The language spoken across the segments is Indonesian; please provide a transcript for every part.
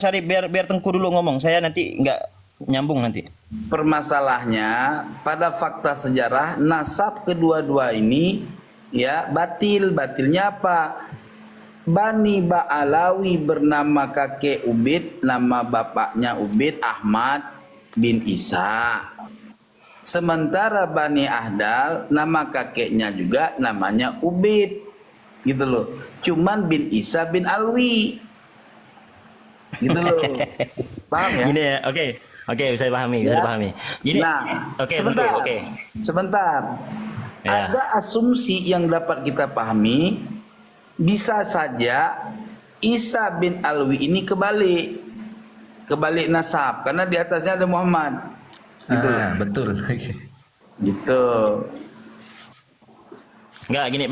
Syarif, biar Tengku dulu ngomong. Saya nanti nggak nyambung nanti. Permasalahannya pada fakta sejarah nasab kedua-dua ini ya batil. Batilnya apa? Bani Ba'alawi bernama kakek Ubid, nama bapaknya Ubid Ahmad bin Isa. Sementara Bani Ahdal nama kakeknya juga namanya Ubid. Gitu loh. Cuman bin Isa bin Alwi. Gitu loh. Paham ya? Gini ya, oke. Oke, bisa dipahami, bisa Ya. dipahami. Gini, Nah, oke, sebentar. Tengku, oke. Sebentar. Ya. Ada asumsi yang dapat kita pahami, bisa saja Isa bin Alwi ini kebalik nasab karena di atasnya ada Muhammad. Gitu. Betul. Gitu. Enggak gini,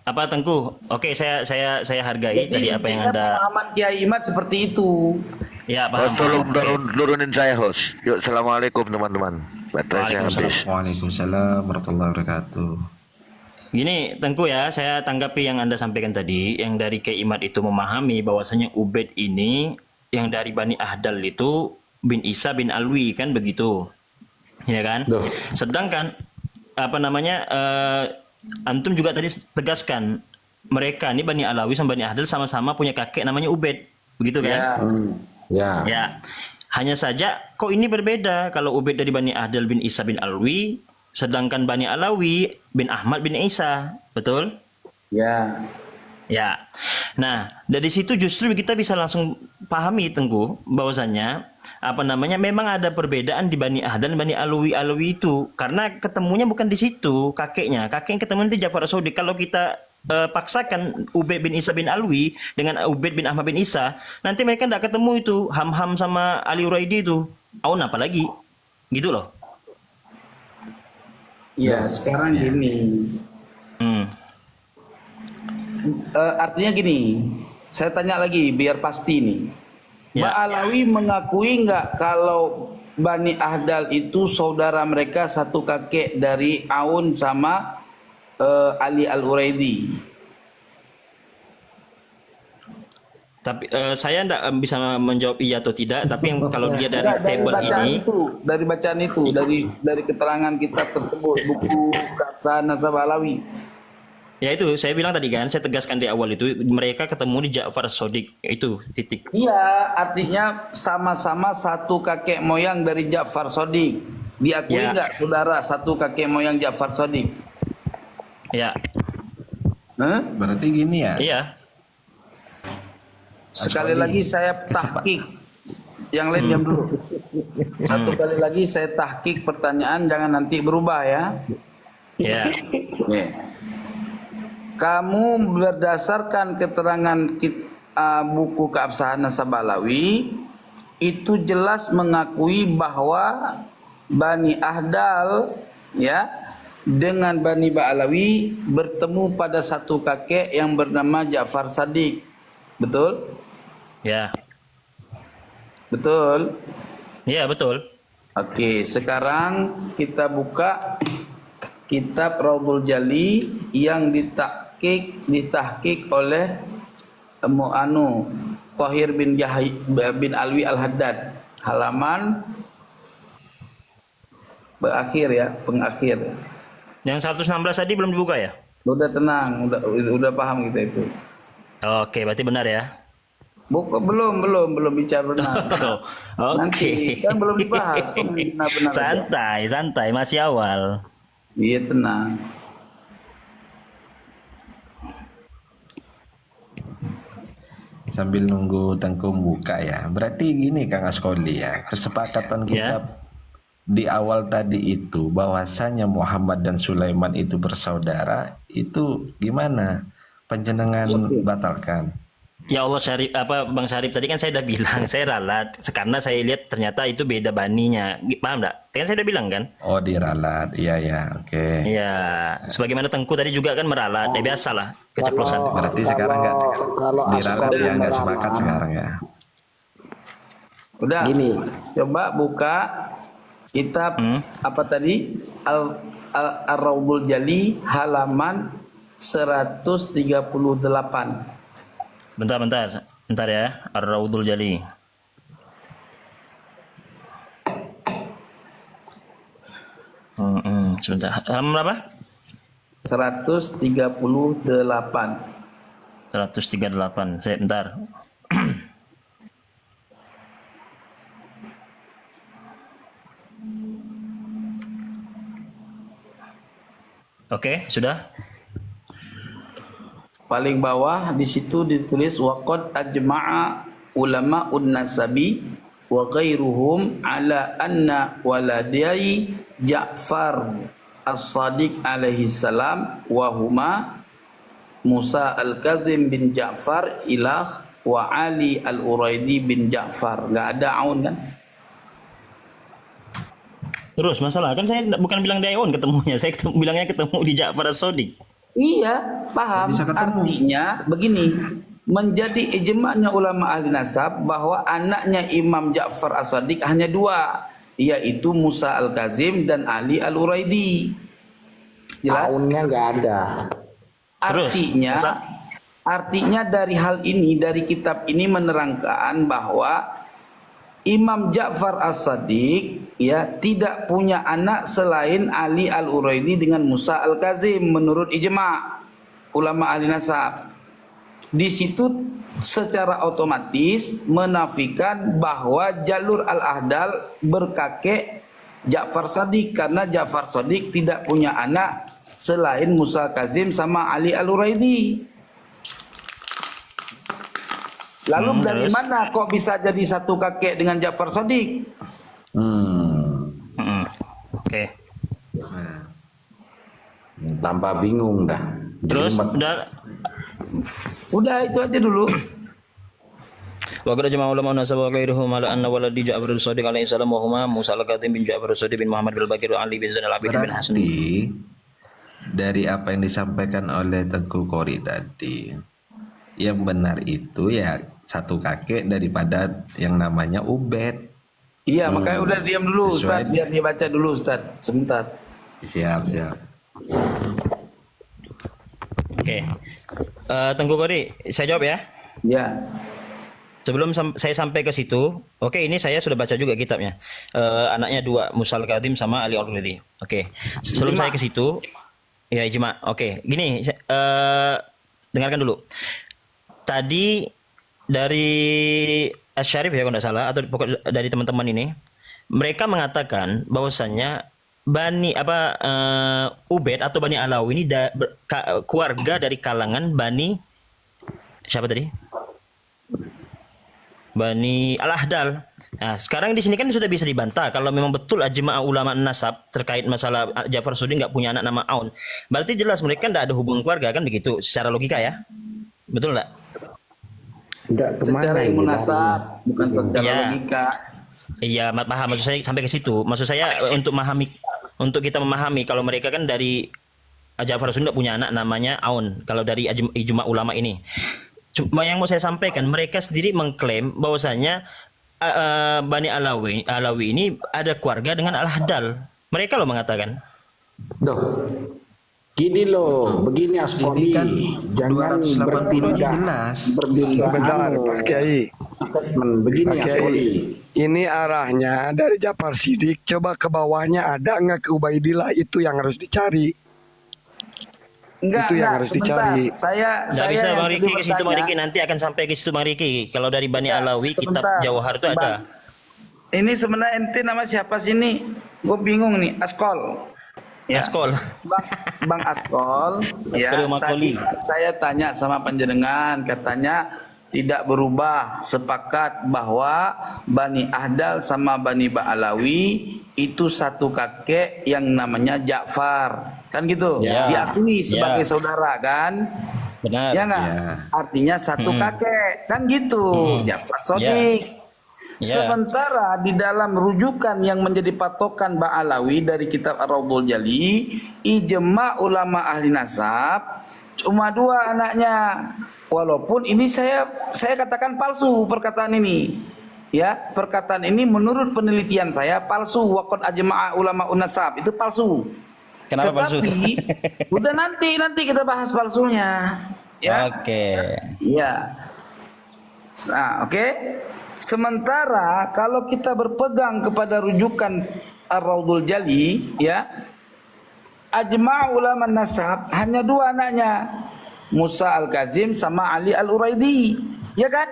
apa Tengku? Oke, saya hargai tadi apa yang Anda. Pemahaman Kiai Imad seperti itu. Ya, paham. Tolong turunin saya host. Yuk, assalamualaikum teman-teman. Baterai saya habis. Waalaikumsalam warahmatullahi wabarakatuh. Gini, Tengku ya, saya tanggapi yang Anda sampaikan tadi, yang dari Kiai Imad itu memahami bahwasanya Ubaid ini yang dari Bani Ahdal itu bin Isa bin Alwi kan begitu. Ya kan? Duh. Sedangkan apa namanya antum juga tadi tegaskan mereka ini Bani Alawi sama Bani Ahdal sama-sama punya kakek namanya Ubaid. Begitu kan? Ya. Ya. Ya. Hanya saja kok ini berbeda kalau Ubaid dari Bani Ahdal bin Isa bin Alwi, sedangkan Bani Alawi bin Ahmad bin Isa, betul? Ya. Ya. Nah, dari situ justru kita bisa langsung pahami Tengku bahwasannya apa namanya memang ada perbedaan di Bani Ahdal dan Bani Alawi itu karena ketemunya bukan di situ kakeknya. Kakek yang ketemu itu Ja'far As-Shadiq. Kalau kita paksakan Ubaid bin Isa bin Alwi dengan Ubaid bin Ahmad bin Isa, nanti mereka tidak ketemu itu Hamham sama Ali Uraidi itu. Aun apa lagi? Gitu loh. Ya, sekarang gini. Hmm. Artinya gini, saya tanya lagi biar pasti nih. Ya. Mbak Alawi mengakui nggak kalau Bani Ahdal itu saudara mereka satu kakek dari Aun sama Ali Al-Uraidi? Tapi saya tidak bisa menjawab iya atau tidak. Tapi yang kalau dia dari Nggak, table ini, dari bacaan itu, dari keterangan kita tersebut, buku Keabsahan Nasab Alawi. ya itu saya bilang tadi kan, saya tegaskan di awal itu mereka ketemu di Ja'far As-Shadiq itu titik. Iya, artinya sama-sama satu kakek moyang dari Ja'far Shadiq. Diakui Ya. nggak saudara satu kakek moyang Ja'far Shadiq? Ya, Hah? Berarti gini ya. iya. Sekali lagi saya tahqiq. Yang lain diam dulu. Satu kali lagi saya tahqiq pertanyaan, jangan nanti berubah ya. Ya. Nih. Kamu berdasarkan keterangan buku Keabsahan Nasab Alawi itu jelas mengakui bahwa Bani Ahdal ya dengan Bani Ba'alawi bertemu pada satu kakek yang bernama Ja'far Shadiq. Betul? Ya. Betul? Ya, betul. Oke, sekarang kita buka kitab Raudhul Jali yang ditahqiq oleh Tahir bin Alwi Al-Haddad, halaman pengakhir. Yang 116 tadi belum dibuka ya? Udah tenang, udah paham kita itu. Oke, berarti benar ya. Belum bicara benar. Oke. Nanti kan belum dibahas. Kok benar-benar aja? Santai, masih awal. Iya, tenang. Sambil nunggu Tengku buka ya. Berarti gini Kang Askoli ya. Kesepakatan kita di awal tadi itu bahwasanya Muhammad dan Sulaiman itu bersaudara, itu gimana? Panjenengan batalkan. Ya Allah, Bang Syarif tadi kan saya udah bilang saya ralat karena saya lihat ternyata itu beda baninya. Paham enggak? Kan saya udah bilang kan? Oh, diralat. Iya ya, oke. Iya, sebagaimana Tengku tadi juga kan meralat. Ya biasalah keceplosan. Berarti sekarang nggak kalau diralat Askoli ya, nggak meralat. sepakat sekarang ya. Udah. Gini. Coba buka kitab apa tadi? Ar-Raudhul Jali halaman 138. Bentar ya. Ar-Raudhul Jali. Sebentar. Halaman berapa? 138. 138. Saya bentar. Oke, sudah. Paling bawah di situ ditulis waqad ajma'a ulama'un nasabi wa ghairuhum ala anna waladai Ja'far As-Sadiq alaihi salam wa huma Musa Al-Kazim bin Ja'far ilah wa Ali Al-Uraidi bin Ja'far. Enggak ada aun kan? Terus masalah kan saya bukan bilang di Aun ketemunya, saya bilangnya ketemu di Ja'far As-Sadiq. Iya, paham. Bisa ketemu. Artinya begini, menjadi ijma'nya ulama ahli nasab bahwa anaknya Imam Ja'far As-Sadiq hanya dua, yaitu Musa Al-Kazim dan Ali Al-Uraidi. Jelas? Tahunnya nggak ada. Terus, Artinya dari hal ini, dari kitab ini menerangkan bahwa Imam Ja'far As-Sadiq ya tidak punya anak selain Ali Al-Uraidi dengan Musa Al-Kazim menurut ijma' ulama ahli nasab. Di situ secara otomatis menafikan bahwa jalur Al-Ahdal berkakek Ja'far Sadiq karena Ja'far Sadiq tidak punya anak selain Musa Al-Kazim sama Ali Al-Uraidi. Lalu dari terus? mana kok bisa jadi satu kakek dengan Ja'far Sadiq? Oke. Tambah bingung dah. Terus Jelimet. Udah itu aja dulu. wa qad jama'a ulama nasab wa ghairuhum ala anna waladi Ja'far As-Sadiq alaihi salam wa huma Musa Al-Kazim bin Ja'far As-Sadiq bin Muhammad bin Bakir Ali bin Zainal Abidin bin Hasan. Berarti dari apa yang disampaikan oleh Tengku Kori tadi, yang benar itu ya satu kakek daripada yang namanya Ubed. Iya, makanya udah diam dulu Ustaz, Sesuai. biar dia baca dulu Ustaz. Sebentar. Siap. Oke. Tengku Kori, saya jawab ya. Ya. Sebelum saya sampai ke situ, oke ini saya sudah baca juga kitabnya. Anaknya dua, Musa Al-Kazim sama Ali Al-Uraidi. Oke. Sebelum saya ke situ, ya ijma. Oke, gini, dengarkan dulu. Tadi dari Asy-Syarif ya kalau tidak salah atau pokok dari teman-teman ini, mereka mengatakan bahwasannya Ubed atau Bani Alawi ini keluarga dari kalangan Bani siapa tadi? Bani Al-Ahdal. Nah, sekarang di sini kan sudah bisa dibantah kalau memang betul ajma' ulama nasab terkait masalah Ja'far As-Sadiq nggak punya anak nama Aun. Berarti jelas mereka nggak ada hubungan keluarga kan begitu secara logika ya? Betul nggak? Nggak kemana Secara ini ilmu larinya? nasab, bukan secara Iya. logika. Iya, paham maksud saya sampai ke situ. Maksud saya untuk kita memahami kalau mereka kan dari Ja'far As-Sadiq nggak punya anak namanya Aun kalau dari ijma' ulama ini. Cuma yang mau saya sampaikan, mereka sendiri mengklaim bahwasanya Bani Alawi ini ada keluarga dengan Al-Ahdal. Mereka loh mengatakan. Doh, gini loh, begini Askoli, Ini kan jangan 280 berpindah, jelas. Sebentar, Pak Kiai. statement. Begini Pak Askoli. Kiai, ini arahnya dari Ja'far Siddiq. Coba ke bawahnya ada nggak ke Ubaidillah, itu yang harus dicari. Enggak, Itu yang harus sebentar. dicari. Nggak bisa yang Bang tadi Riki ke situ Bang bertanya, Riki nanti akan sampai ke situ Bang Riki. Kalau dari Bani Ya, Alawi kitab sebentar. Jawahar itu ada. Bang, ini sebenarnya ente nama siapa sih ini? Gue bingung nih, Askol. Askol. Bang Askol, Askol Makoli. tadi saya tanya sama panjenengan, katanya tidak berubah, sepakat bahwa Bani Ahdal sama Bani Ba'alawi itu satu kakek yang namanya Ja'far, kan gitu? Ya. Diakui sebagai Ya. saudara kan? Benar. Ya nggak? Ya. Artinya satu kakek, kan gitu? Ja'far Shadiq. Ya. Sementara di dalam rujukan yang menjadi patokan Ba'alawi dari kitab Ar-Raudhul Jali, ijma' ulama ahli nasab cuma dua anaknya. Walaupun ini saya katakan palsu perkataan ini. Ya, perkataan ini menurut penelitian saya palsu. Waqad ajma'a ulama unasab itu palsu. Kenapa palsu? Tetapi udah nanti kita bahas palsunya. Ya. Oke. Ya. Nah, oke. Sementara kalau kita berpegang kepada rujukan Ar-Raudhul Jali, ya, ajma' ulama nasab hanya dua anaknya, Musa Al-Kazim sama Ali Al-Uraidi, ya kan?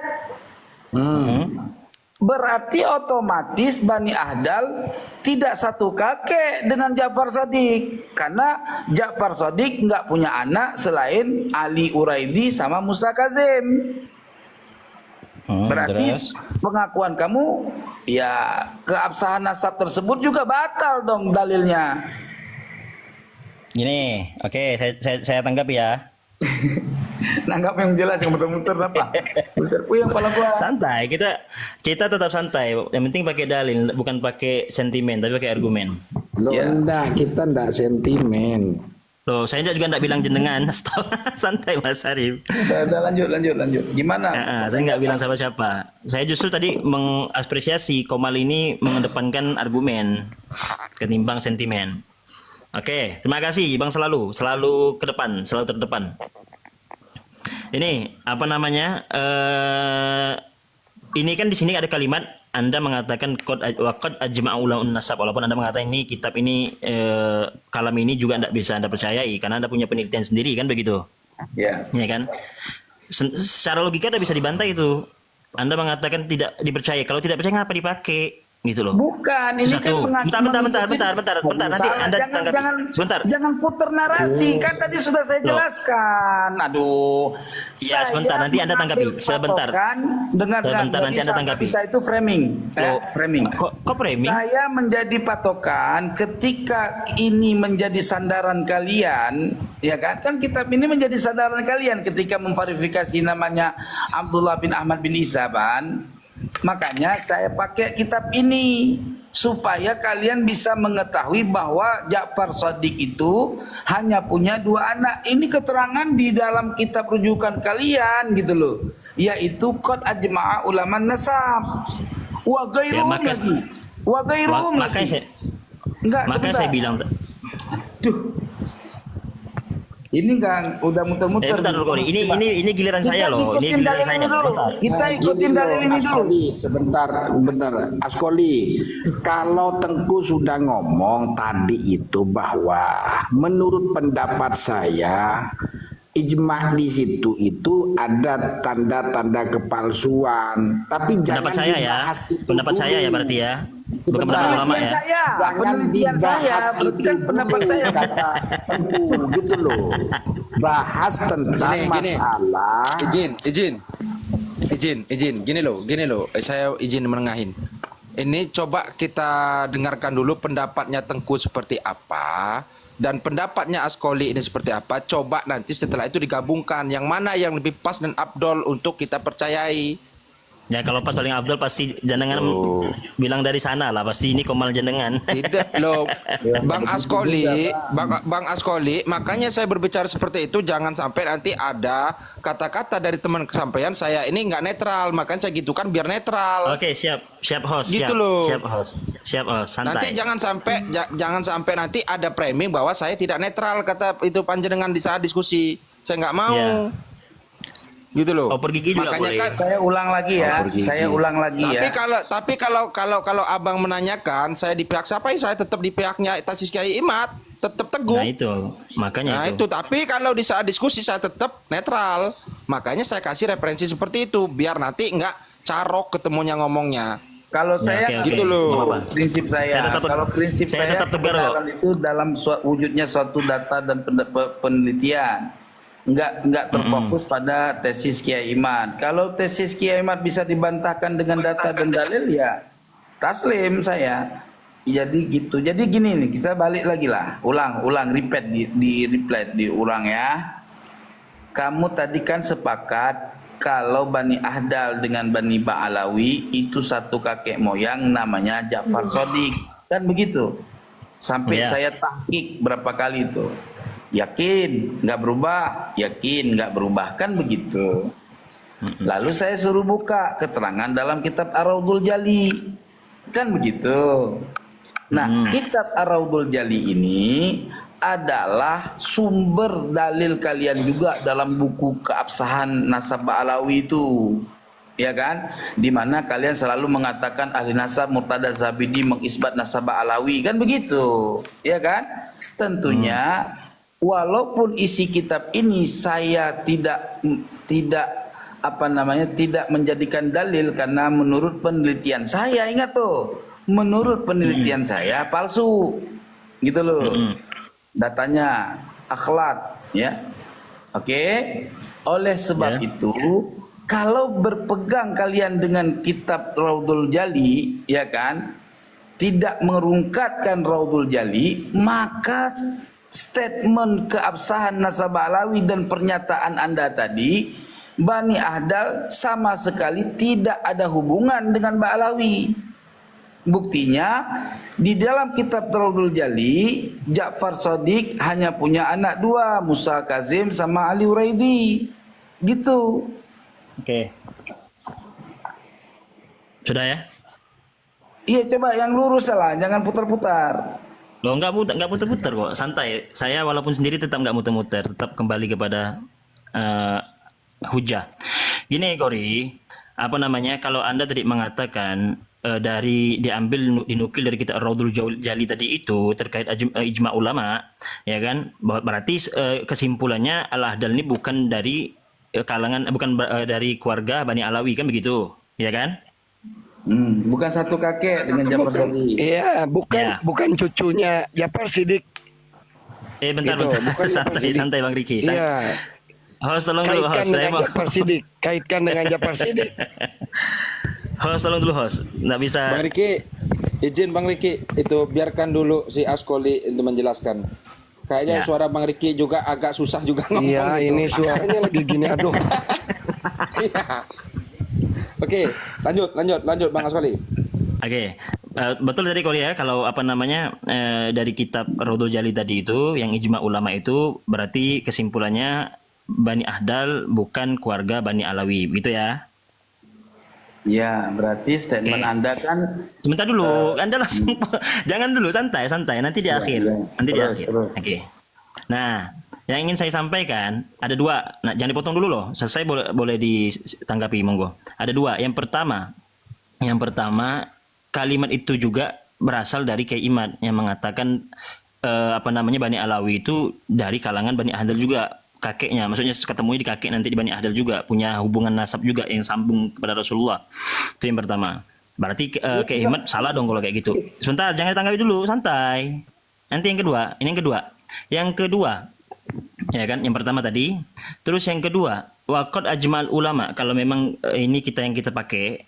Berarti otomatis Bani Ahdal tidak satu kakek dengan Ja'far Shadiq, karena Ja'far Shadiq nggak punya anak selain Ali Uraidi sama Musa Kazim. Berarti Terus? pengakuan kamu, ya, keabsahan nasab tersebut juga batal dong dalilnya. Gini, oke, saya tanggapi ya. Nanggap yang jelas, yang muter-muter apa? Muter puyeng kepala gua. Santai, kita tetap santai. Yang penting pakai dalil, bukan pakai sentimen, tapi pakai argumen. Loh, Ya. enggak, kita enggak sentimen. Loh, saya juga enggak bilang jenengan. Stop. Santai Mas Arif. Udah, lanjut. Gimana? Saya nggak bilang siapa-siapa. Saya justru tadi mengapresiasi Komal ini mengedepankan argumen ketimbang sentimen. Oke, terima kasih Bang, selalu ke depan, selalu terdepan. Ini apa namanya? Ini kan di sini ada kalimat Anda mengatakan qad ajma'a ulamaun nasab, walaupun Anda mengatakan ini kitab ini kalam ini juga tidak bisa Anda percayai karena Anda punya penelitian sendiri, kan begitu? Ya. Ya kan? Secara logika Anda bisa dibantah itu. Anda mengatakan tidak dipercaya. Kalau tidak percaya ngapa dipakai? Gitu loh. Bukan, ini kan Satu. Bentar. Nanti Salah, Anda tanggapi. Sebentar. Jangan putar narasi, kan tadi sudah saya Loh. jelaskan. Aduh. Ya, sebentar, nanti Anda tanggapi. Sebentar. Sebentar, nanti Anda tanggapi. Bisa itu framing, Loh, framing. Kok framing? Saya menjadi patokan ketika ini menjadi sandaran kalian, ya kan? Kan kitab ini menjadi sandaran kalian ketika memverifikasi namanya Abdullah bin Ahmad bin Isaban. Makanya saya pakai kitab ini supaya kalian bisa mengetahui bahwa Ja'far Shadiq itu hanya punya dua anak. Ini keterangan di dalam kitab rujukan kalian gitu loh, yaitu qad ajma'a ulama nasab wa ghairuhum Ya, lagi. Wa ghairuhum lagi. Enggak, Makanya sebentar. saya bilang Duh. Ini kan udah muter-muter. bentar dulu Kori. Ini giliran saya loh. Ini ikutin giliran dalil saya. ini dulu. Bentar. Kita Nah, ikutin gini dalil loh, ini dulu. Askoli, sebentar, benar. Askoli, kalau Tengku sudah ngomong tadi itu bahwa menurut pendapat saya ijma di situ itu ada tanda-tanda kepalsuan, tapi Pendapat jangan saya ya. dibahas itu Pendapat dulu. saya ya berarti ya. Bukan Sebentar. pendapat ulama Penelitian ya. saya, Jangan penelitian saya, dibahas berarti itu kan pendapat dulu, saya. kata Tengku, gitu loh. Bahas tentang Gini. masalah. Izin. Gini loh. Saya izin menengahin. Ini coba kita dengarkan dulu pendapatnya Tengku seperti apa dan pendapatnya Askoli ini seperti apa. Coba nanti setelah itu digabungkan yang mana yang lebih pas dan abdol untuk kita percayai. Ya kalau pas paling Abdul pasti jenengan Oh. bilang dari sana lah, pasti ini Komal jenengan. Tidak loh, Bang Askoli, makanya saya berbicara seperti itu. Jangan sampai nanti ada kata-kata dari teman kesampaian saya ini nggak netral, makanya saya gitu kan biar netral. Oke, siap host. Gitu loh. Siap host, Nanti santai. jangan sampai nanti ada framing bahwa saya tidak netral kata itu panjenengan di saat diskusi. Saya nggak mau. Ya. Gitu loh. Oper gigi juga Makanya boleh. kan Saya ulang lagi ya. Oper gigi. Saya ulang lagi ya. Tapi kalau abang menanyakan saya di pihak siapa, saya tetap di pihaknya Tasis Kiai Imad, tetap teguh. Nah itu, makanya Nah itu. itu, tapi kalau di saat diskusi saya tetap netral. Makanya saya kasih referensi seperti itu biar nanti nggak carok ketemunya ngomongnya. Kalau Ya, saya oke. Gitu loh. Nggak apa-apa. prinsip saya, Saya tetap- kalau prinsip saya saya tetap tegar kebenaran itu dalam wujudnya suatu data dan penelitian. Nggak terfokus pada tesis Kiai Imad. Kalau tesis Kiai Imad bisa dibantahkan dengan data dan dalil, ya taslim saya. Jadi gitu. Jadi gini nih, kita balik lagi lah. Ulang, repeat di replay, diulang ya. Kamu tadi kan sepakat kalau Bani Ahdal dengan Bani Ba'alawi itu satu kakek moyang namanya Ja'far Shadiq. Kan begitu. Sampai Ya. saya tahqiq berapa kali itu. Yakin nggak berubah, yakin nggak berubah, kan begitu. Lalu saya suruh buka keterangan dalam kitab Ar-Raudhul Jali, kan begitu. Nah, kitab Ar-Raudhul Jali ini adalah sumber dalil kalian juga dalam buku keabsahan nasab Ba'alawi itu. ya kan? Di mana kalian selalu mengatakan ahli nasab Murtada Zabidi mengisbat nasab Alawi, kan begitu, ya kan? Tentunya walaupun isi kitab ini saya tidak menjadikan dalil, karena menurut penelitian saya, ingat tuh, menurut penelitian saya palsu, gitu loh. Datanya akhlat, ya. Oke. Oleh sebab itu, kalau berpegang kalian dengan kitab Raudhul Jali, ya kan, tidak merungkatkan Raudhul Jali, maka statement keabsahan nasab Alawi dan pernyataan Anda tadi, Bani Ahdal sama sekali tidak ada hubungan dengan Ba'alawi. Buktinya di dalam kitab Raudhul Jali, Ja'far Shadiq hanya punya anak 2, Musa Kazim sama Ali Uraidi. Gitu. Oke. Sudah ya? Iya, coba yang lurus lah, jangan putar-putar. Loh, nggak putar-putar kok, santai. Saya walaupun sendiri tetap nggak muter-muter, tetap kembali kepada hujah. Gini Kori, kalau Anda tadi mengatakan dinukil dari kitab Raudhul Jali tadi itu terkait ijma ulama, ya kan? Berarti kesimpulannya Al-Ahdal ini bukan dari dari keluarga Bani Alawi, kan begitu, ya kan? Bukan satu kakek dengan Ja'far Shadiq. Iya, bukan cucunya Ja'far Shadiq. Bentar, santai Bang Riki. Iya. Host, tolong dulu host. Kaitkan dengan Ja'far Shadiq. Host, tolong dulu host. Nggak bisa. Bang Riki, izin Bang Riki, itu biarkan dulu si Askoli untuk menjelaskan. Kayaknya suara Bang Riki juga agak susah juga ngomong. Iya, ini suaranya lagi gini, aduh. Iya. Oke, lanjut Bang Askoli. Oke. Betul tadi Korea, kalau dari kitab Raudhul Jali tadi itu yang ijma ulama itu berarti kesimpulannya Bani Ahdal bukan keluarga Bani Alawi, gitu ya? Ya, berarti statement Anda kan. Sebentar dulu, Anda langsung jangan dulu, santai, nanti di akhir. Nanti di akhir. Oke. Nah, yang ingin saya sampaikan ada 2. Nah, jangan dipotong dulu loh. Selesai boleh ditanggapi, monggo. Ada 2. Yang pertama, kalimat itu juga berasal dari Kiai Imad yang mengatakan Bani Alawi itu dari kalangan Bani Ahdal juga, kakeknya, maksudnya ketemunya di kakek nanti di Bani Ahdal juga, punya hubungan nasab juga yang sambung kepada Rasulullah. Itu yang pertama. Berarti Kiai Imad salah dong kalau kayak gitu. Sebentar, jangan ditanggapi dulu, santai. Nanti yang kedua, ya kan, yang pertama tadi, terus yang kedua, waqad ajmal ulama, kalau memang ini yang kita pakai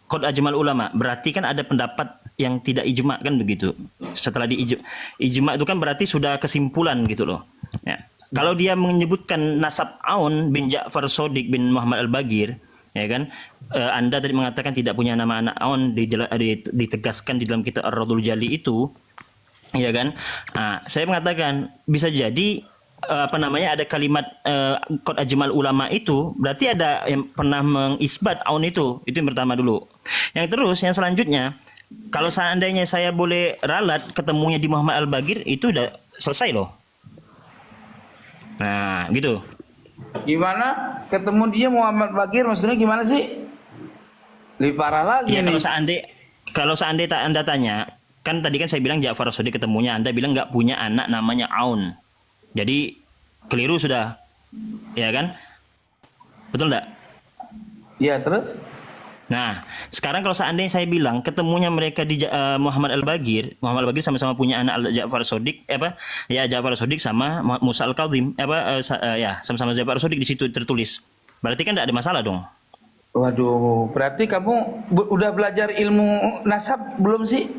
qad ajmal ulama, berarti kan ada pendapat yang tidak ijma, kan begitu. Setelah ijma itu kan berarti sudah kesimpulan gitu loh. Ya. Kalau dia menyebutkan nasab Aun bin Ja'far Shadiq bin Muhammad Al-Bagir, ya kan, Anda tadi mengatakan tidak punya nama anak Aun, ditegaskan di dalam kitab Ar-Raudhul Jali itu, ya kan. Nah, saya mengatakan bisa jadi ada kalimat qad ajmal ulama itu berarti ada yang pernah mengisbat Aun itu yang pertama dulu. Yang selanjutnya, kalau seandainya saya boleh ralat ketemunya di Muhammad Al-Bagir, itu udah selesai loh. Nah, gitu. Gimana? Ketemu dia Muhammad Bagir, maksudnya gimana sih? Lebih parah lagi ya, nih. Kalau seandainya Anda tanya, kan tadi kan saya bilang Ja'far Shadiq ketemunya, Anda bilang nggak punya anak namanya Aun. Jadi keliru sudah, ya kan? Betul nggak? Iya, terus? Nah, sekarang kalau seandainya saya bilang ketemunya mereka di Muhammad Al-Bagir sama-sama punya anak Ja'far Shadiq, Ja'far Shadiq sama Musa Al-Kazim, sama-sama Ja'far Shadiq di situ tertulis. Berarti kan tidak ada masalah dong. Waduh, berarti kamu udah belajar ilmu nasab belum sih?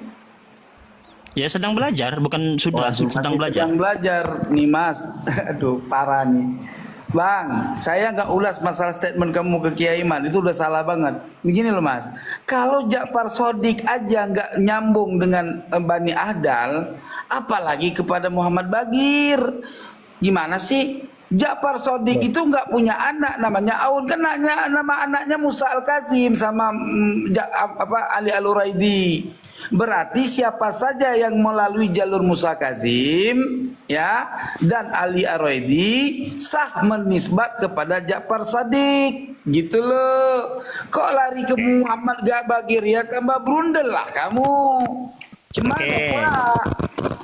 Ya, sedang belajar, bukan sudah, sedang belajar. Sedang belajar nih, Mas. Aduh, parah nih. Bang, saya nggak ulas masalah statement kamu ke Kiai Iman, itu udah salah banget. Begini loh Mas, kalau Ja'far Shadiq aja nggak nyambung dengan Bani Ahdal, apalagi kepada Muhammad Bagir. Gimana sih? Ja'far Shadiq itu nggak punya anak namanya Aun, kan nama anaknya Musa Al-Kazim sama Ali Al-Uraidi. Berarti siapa saja yang melalui jalur Musa Kazim ya dan Ali Ar-Raidi sah menisbat kepada Ja'far Shadiq. Gitu loh. Kok lari ke Muhammad Bagir ya, tambah brundel lah kamu. Cuma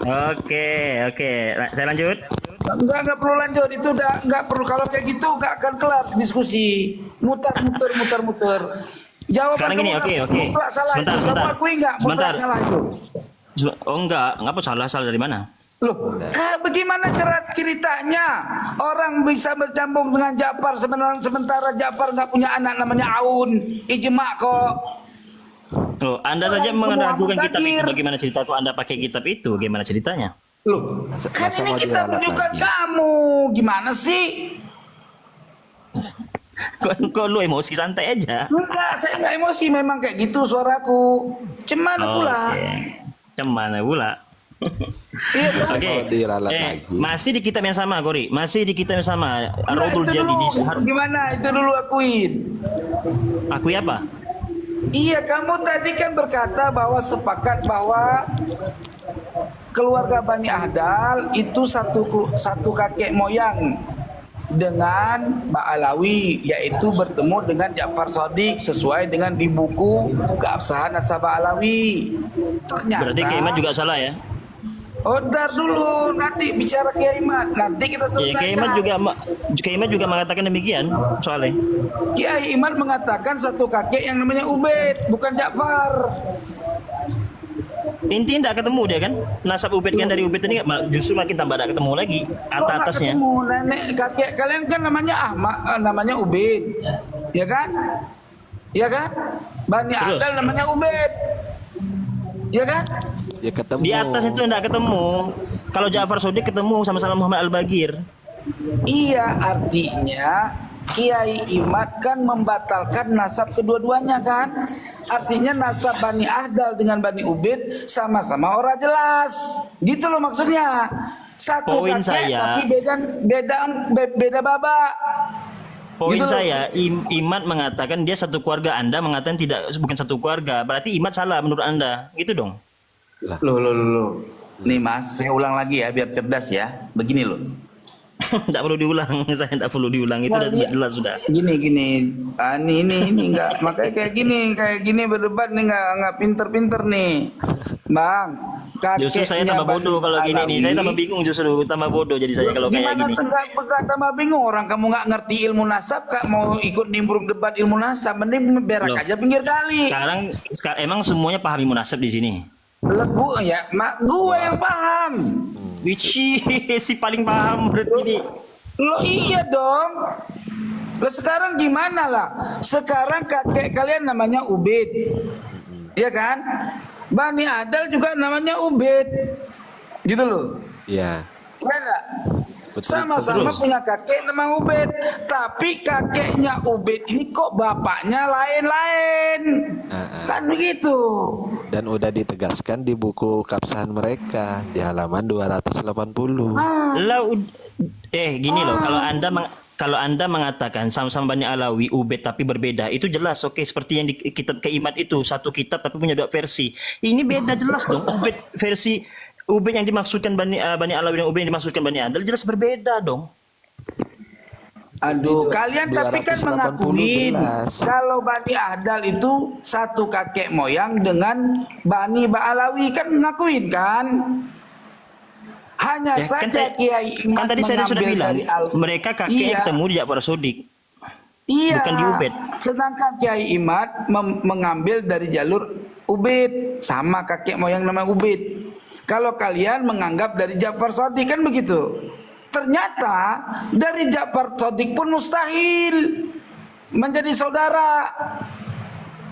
Oke. Saya lanjut. Enggak perlu lanjut, itu udah enggak perlu. Kalau kayak gitu enggak akan kelar diskusi. Muter. Jawaban Sekarang gini, kamu oke. mutlak salah. Sebentar. Kamu akui enggak mutlak salah itu? Oh enggak apa salah dari mana? Loh, bagaimana ceritanya orang bisa bercambung dengan Ja'far sementara Ja'far nggak punya anak namanya Aun? Ijma kok. Loh, Anda saja meragukan kitab itu. Bagaimana cerita kok Anda pakai kitab itu? Gimana ceritanya? Loh, kan masa ini mau kita diralat tunjukkan lagi? kamu. Gimana sih? Kok lu emosi, santai aja. Enggak, saya enggak emosi, memang kayak gitu suaraku. Cemana pula? Cemana pula? Iya, Oke. Mau diralat lagi. Masih di kitab yang sama, Gori. Masih di kitab yang sama. Nah, Raudul itu Jadi dulu. di Gimana? Itu dulu akuin. Akui apa? Iya, kamu tadi kan berkata bahwa sepakat bahwa keluarga Bani Ahdal itu satu kakek moyang dengan Ba'alawi, yaitu bertemu dengan Ja'far Shadiq sesuai dengan di buku Keabsahan Nasabah Alawi. Ternyata Berarti Kiai Imad juga salah ya? Ntar dulu, nanti bicara Kiai Imad, nanti kita Ya, selesaikan. Kiai Imad juga mengatakan demikian soalnya. Kiai Imad mengatakan satu kakek yang namanya Ubaid, bukan Ja'far. Intinya tidak ketemu dia kan? Nasab Ubaid kan, dari Ubaid ini justru makin tambah tidak ketemu lagi atasnya. Ketemu nenek kakek kalian kan namanya Ahmad, namanya Ubaid, ya kan? Ya kan? Bani Terus? Ahdal namanya Ubaid, ya kan? Ya ketemu. Di atas itu tidak ketemu. Kalau Ja'far Shadiq ketemu sama-sama Muhammad Al-Bagir. Iya, artinya Kiai Imad kan membatalkan nasab kedua-duanya kan? Artinya nasab Bani Ahdal dengan Bani Ubaid sama-sama orang jelas. Gitu loh maksudnya. Satu Poin kakek saya- tapi beda babak. Poin Gitu loh. saya, Imad mengatakan dia satu keluarga, Anda mengatakan bukan satu keluarga. Berarti Imad salah menurut Anda. Gitu dong. Loh. Nih Mas, saya ulang lagi ya biar cerdas ya. Begini loh. Tidak perlu diulang, saya tidak perlu diulang. Itu Nah, sudah jelas sudah. Gini. Ini enggak, makanya kayak gini berdebat nih enggak pinter-pinter nih. Bang, Justru saya tambah bodoh kalau gini nih. Saya tambah bingung justru, tambah bodoh jadi saya kalau kayak Gimana gini. enggak tambah bingung, orang kamu enggak ngerti ilmu nasab, Kak, mau ikut nimbrung debat ilmu nasab, mending berak Loh. aja pinggir kali. Sekarang emang semuanya pahami munasab di sini. Legu ya, gue yang paham. Wici si paling paham berarti ini. Lo iya dong. Lo sekarang gimana lah? Sekarang kakek kalian namanya Ubaid, ya kan? Bani Ahdal juga namanya Ubaid, gitu loh. Ya. Iya nggak? Betul, Sama-sama betul. punya kakek nama Ubaid, tapi kakeknya Ubaid ini kok bapaknya lain-lain, kan begitu. Dan udah ditegaskan di buku Keabsahan mereka di halaman 280. Gini loh, kalau Anda mengatakan sama-sama Bani Alawi, Ubaid tapi berbeda, itu jelas. Oke, seperti yang di kitab Keimat itu, satu kitab tapi punya dua versi. Ini beda jelas dong. Ubaid yang dimaksudkan Bani Alawi dan Ubaid yang dimaksudkan Bani Ahdal jelas berbeda dong. Aduh, kalian tapi kan 280 mengakuin jelas. kalau Bani Ahdal itu satu kakek moyang dengan Bani Ba'alawi, kan mengakuin kan? Hanya Ya, saja kan saya- Kiai Imad Kan tadi saya sudah mengambil bilang, dari mereka kakeknya Iya. ketemu di Ja'far Shadiq. Iya, bukan di Ubaid. sedangkan Kiai Imad mengambil dari jalur Ubaid, sama kakek moyang nama Ubaid. Kalau kalian menganggap dari Ja'far Shadiq kan begitu. Ternyata dari Ja'far Shadiq pun mustahil menjadi saudara.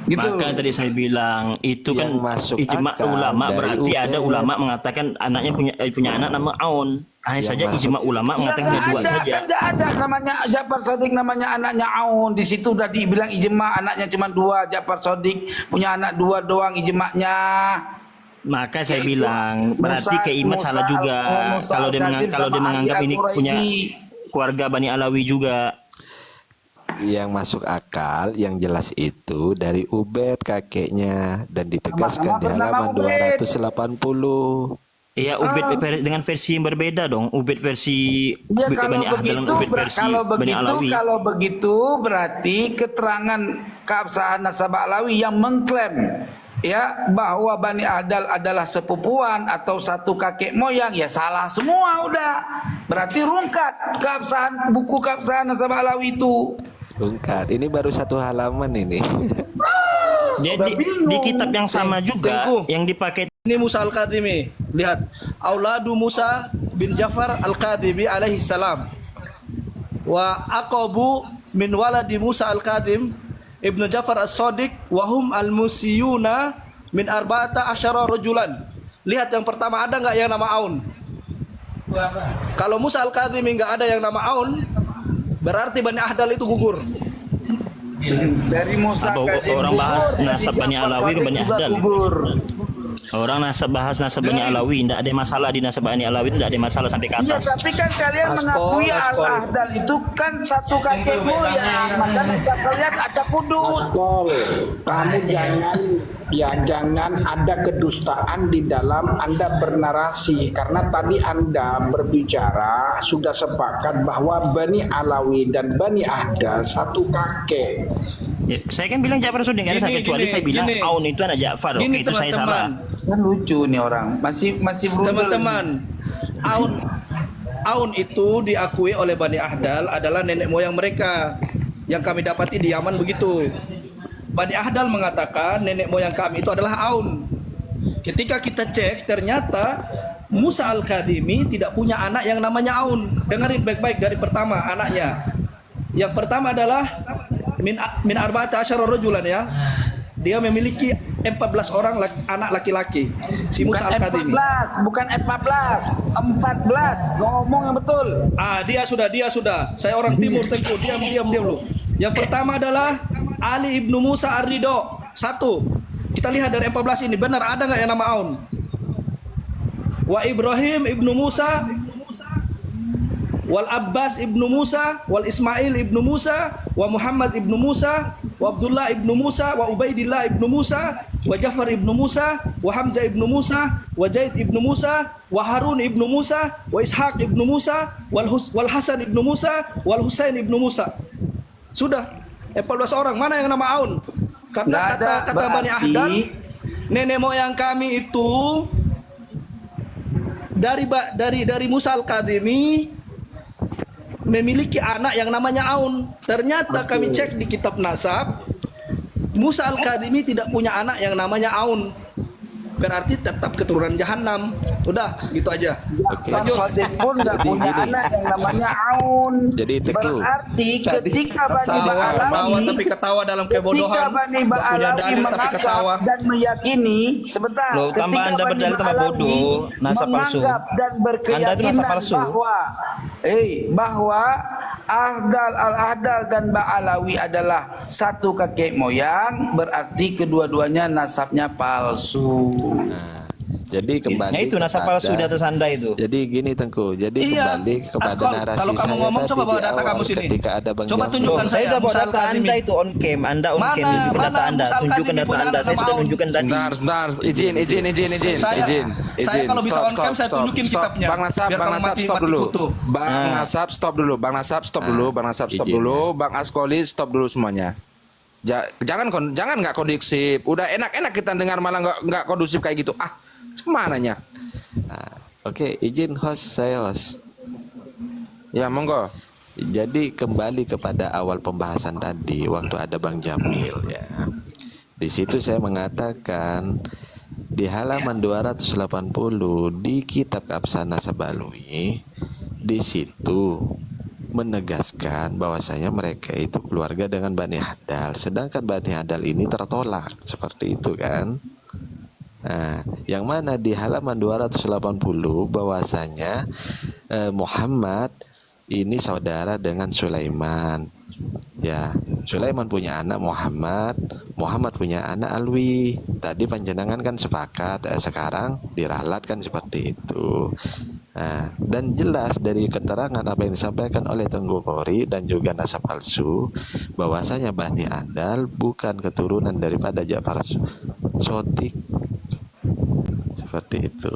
Gitu. Maka tadi saya bilang itu Yang kan masuk ijma akal ulama, dari berarti ada Ubaid. ulama mengatakan anaknya punya anak nama Aun. Hanya Yang saja masuk- ijma ulama mengatakan hanya dua saja. Tidak ada namanya Ja'far Shadiq, namanya anaknya Aun. Di situ udah dibilang ijma anaknya cuma dua. Ja'far Shadiq punya anak dua doang ijma'nya. Maka saya Yaitu bilang berarti Keimat salah juga Musa kalau dia Al-Kazim menganggap sama ini Andi punya Al-Quraidi. keluarga Bani Alawi juga. Yang masuk akal, yang jelas itu dari Ubed kakeknya dan ditegaskan di halaman 280. Iya, dengan versi yang berbeda dong. Ubed versi Ya, Bani Ahdal dan Ubed versi Bani Alawi. kalau begitu berarti keterangan keabsahan nasab Alawi yang mengklaim ya bahwa Bani Ahdal adalah sepupuan atau satu kakek moyang, ya salah semua udah. Berarti rungkat keabsahan buku keabsahan nasab Alawi itu. Rungkat. Ini baru satu halaman ini. Di kitab yang sama juga Tengku. yang dipakai. Ini Musa Al-Kadhimi. Lihat. Auladu Musa bin Ja'far Al-Kadhimi alaihi salam. Wa aqabu min waladi Musa Al-Kadhim Ibnu Ja'far As-Sadiq wa hum al-musiyuna min arba'ata asyara rajulan. Lihat yang pertama, ada nggak yang nama Aun? Kalau Musa Al-Kadhimi nggak ada yang nama Aun, berarti Bani Ahdal itu gugur. Dari Musa Orang bahas nasab Bani Alawi ke Bani Ahdal. Orang bahas nasab Bani Alawi, tidak ada masalah di nasab Bani Alawi, tidak ada masalah sampai ke Iya, atas. tapi kan kalian mengakui Al-Ahdal itu kan satu kakek moyang. Makanya kalian ada kudus. Kamu jangan ada kedustaan di dalam Anda bernarasi, karena tadi Anda berbicara sudah sepakat bahwa Bani Alawi dan Bani Ahdal satu kakek. Ya, saya kan bilang Ja'far Sadiq nggak ada Gini, kecuali gini, saya bilang gini. Aun itu anak Ja'far. Oke, Gini, itu saya salah. Kan lucu nih orang, masih berundel. Teman-teman, Aun itu diakui oleh Bani Ahdal adalah nenek moyang mereka. Yang kami dapati di Yaman begitu. Bani Ahdal mengatakan nenek moyang kami itu adalah Aun. Ketika kita cek, ternyata Musa Al-Kadhimi tidak punya anak yang namanya Aun. Dengarin baik-baik dari pertama anaknya. Yang pertama adalah min arba'ata asyara rajulan ya. Dia memiliki 14 orang anak laki-laki. Si Musa Al-Kadhimi. Bukan 14. Ngomong yang betul. Dia sudah. Saya orang timur, Tengku. Diam dulu. Yang pertama adalah Ali ibnu Musa Ar-Ridho. 1. Kita lihat dari 14 ini, benar ada nggak yang nama Aun? Wa Ibrahim ibnu Musa, wal Abbas ibnu Musa, wal Ismail ibnu Musa, wa Muhammad ibnu Musa, wa Abdullah ibnu Musa, wa Ubaidillah ibnu Musa, wa Ja'far ibnu Musa, wa Hamzah ibnu Musa, wa Zaid ibnu Musa, wa Harun ibnu Musa, wa Ishaq ibnu Musa, wal Hasan ibnu Musa, wal Husain ibnu Musa. Sudah 14 orang. Mana yang nama Aun? Karena kata Bani Ahdal, nenek moyang kami itu dari Musa Al-Kadhimi memiliki anak yang namanya Aun. Ternyata kami cek di kitab nasab, Musa Al-Kadhimi tidak punya anak yang namanya Aun. Berarti tetap keturunan Jahannam. Udah, gitu aja. Oke. Sadiq pun nggak punya anak yang namanya Aun. Jadi Teguh. Berarti ketika Bani Ketawa Ba'alawi, tapi ketawa dalam kebodohan. ketika Bani Nggak punya Ba'alawi dalil tapi ketawa. menganggap dan meyakini, sebentar. Loh, tambah ketika Anda Bani berdalil tambah Ba'alawi bodoh, nasab palsu. menganggap dan Anda itu berkeyakinan nasab palsu. bahwa Al-Ahdal dan Ba'alawi adalah satu kakek moyang, berarti kedua-duanya nasabnya palsu. Nah, jadi kembali Nah itu nasab palsu di atas Anda itu. Jadi gini Tengku, jadi Iya. kembali kepada Askol, narasi kalau kamu saya ngomong, tadi coba bawa di data awal kamu sini. ketika ada Bang Coba Jamil. tunjukkan Saya udah bawa Musa data Al-Kadhimi. Anda itu on cam, Anda on Mana- cam, tunjukkan mana data Anda, Musa Al-Kadhimi tunjukkan data punya Anda. anak Saya nama sudah Aun? tunjukkan tadi. Sebentar, izin. Saya kalau bisa on cam, saya tunjukin kitabnya. Bang Nasab, Biar Bang kamu Nasab mati- stop mati dulu. kutu. Bang Nasab stop dulu. Bang Nasab stop dulu. Bang Nasab stop izin, dulu. Bang Askoli stop dulu semuanya. Jangan nggak kondusif. Udah enak-enak kita dengar malah nggak kondusif kayak gitu. Kemananya? Nah, oke, izin host, saya host. Ya monggo. Jadi kembali kepada awal pembahasan tadi waktu ada Bang Jamil ya. Di situ saya mengatakan di halaman 280 di kitab Keabsahan Nasab Alawi, di situ menegaskan bahwasanya mereka itu keluarga dengan Bani Ahdal, sedangkan Bani Ahdal ini tertolak seperti itu kan. Nah, yang mana di halaman 280 bahwasanya Muhammad ini saudara dengan Sulaiman. Ya, Sulaiman punya anak Muhammad, Muhammad punya anak Alwi. Tadi panjenengan kan sepakat, sekarang diralatkan seperti itu. Nah, dan jelas dari keterangan apa yang disampaikan oleh Tengku Khori dan juga nasab palsu bahwasanya Bani Adal bukan keturunan daripada Ja'far Shothiq, seperti itu.